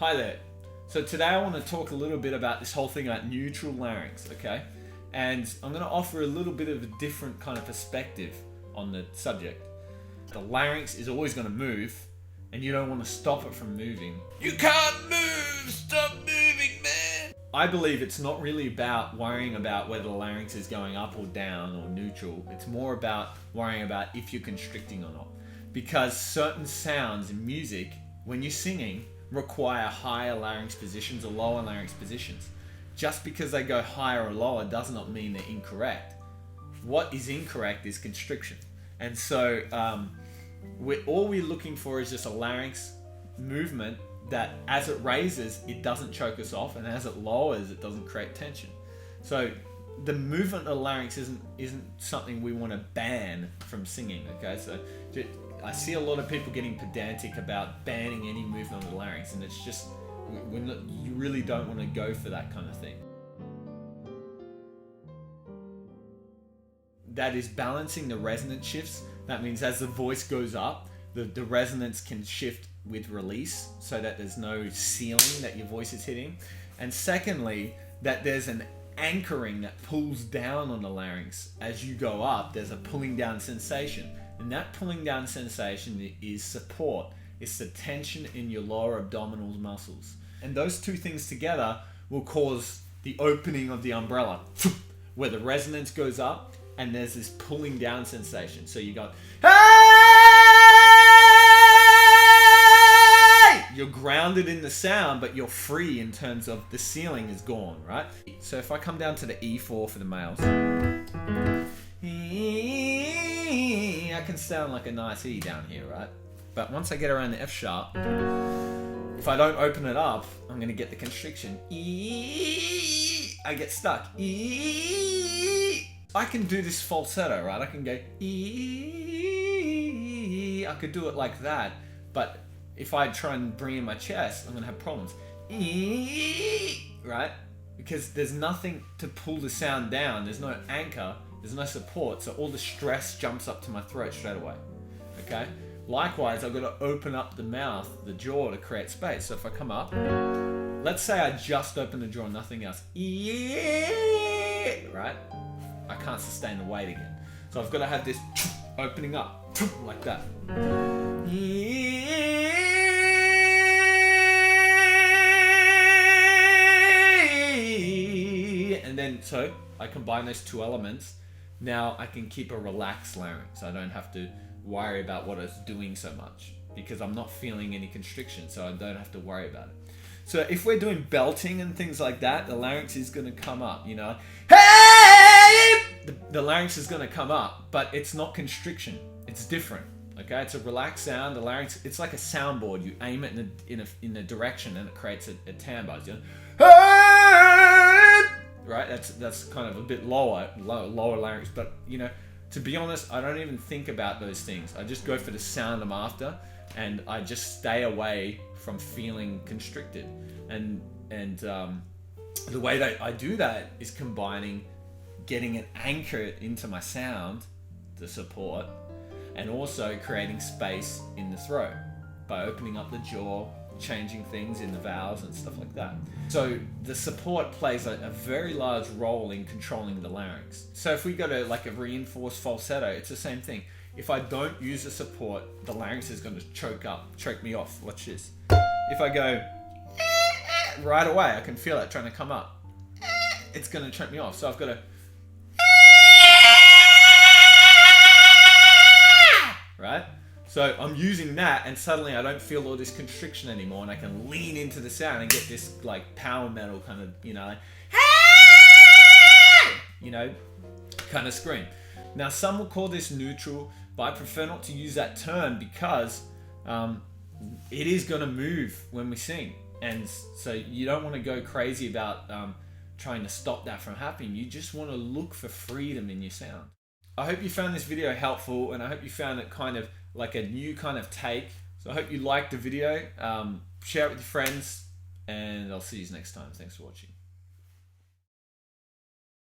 Hi there. So today I want to talk a little bit about this whole thing about neutral larynx, okay? And I'm going to offer a little bit of a different kind of perspective on the subject. The larynx is always going to move, and you don't want to stop it from moving. You can't move! Stop moving, man! I believe it's not really about worrying about whether the larynx is going up or down or neutral. It's more about worrying about if you're constricting or not. Because certain sounds in music, when you're singing, require higher larynx positions or lower larynx positions. Just because they go higher or lower does not mean they're incorrect. What is incorrect is constriction. And so all we're looking for is just a larynx movement that as it raises, it doesn't choke us off, and as it lowers, it doesn't create tension. So the movement of the larynx isn't something we want to ban from singing, okay? So I see a lot of people getting pedantic about banning any movement of the larynx, and it's just, you really don't want to go for that kind of thing. That is balancing the resonance shifts. That means as the voice goes up, the resonance can shift with release so that there's no ceiling that your voice is hitting. And secondly, that there's an anchoring that pulls down on the larynx. As you go up, there's a pulling down sensation. And that pulling down sensation is support. It's the tension in your lower abdominal muscles. And those two things together will cause the opening of the umbrella, where the resonance goes up and there's this pulling down sensation. So you go, hey! You're grounded in the sound, but you're free in terms of the ceiling is gone, right? So if I come down to the E4 for the males, I can sound like a nice E down here, right? But once I get around the F sharp, if I don't open it up, I'm going to get the constriction. E, I get stuck. E, I can do this falsetto, right? I can go E, I could do it like that, but if I try and bring in my chest, I'm going to have problems. E, right? Because there's nothing to pull the sound down. There's no anchor. There's no support, so all the stress jumps up to my throat straight away, okay? Likewise, I've got to open up the mouth, the jaw, to create space. So if I come up, let's say I just open the jaw, nothing else, right? I can't sustain the weight again. So I've got to have this opening up, like that. And then, so I combine those two elements. Now I can keep a relaxed larynx. I don't have to worry about what it's doing so much because I'm not feeling any constriction, so I don't have to worry about it. So if we're doing belting and things like that, the larynx is going to come up, you know. Hey! The larynx is going to come up, but it's not constriction. It's different, okay? It's a relaxed sound. The larynx, it's like a soundboard. You aim it in a direction and it creates a timbre. You know? Hey! Right, that's kind of a bit lower larynx, but you know, to be honest, I don't even think about those things. I just go for the sound I'm after, and I just stay away from feeling constricted. And the way that I do that is combining getting an anchor into my sound, the support, and also creating space in the throat by opening up the jaw, changing things in the vowels and stuff like that. So the support plays a very large role in controlling the larynx. So if we go to like a reinforced falsetto, it's the same thing. If I don't use the support, the larynx is going to choke me off. Watch this. If I go right away, I can feel it trying to come up. It's going to choke me off. So I've got to, right? So I'm using that, and suddenly I don't feel all this constriction anymore, and I can lean into the sound and get this like power metal kind of, you know, like, you know, kind of scream. Now some will call this neutral, but I prefer not to use that term because it is going to move when we sing, and so you don't want to go crazy about trying to stop that from happening. You just want to look for freedom in your sound. I hope you found this video helpful, and I hope you found it kind of like a new kind of take. So I hope you liked the video. Share it with your friends, and I'll see you next time. Thanks for watching.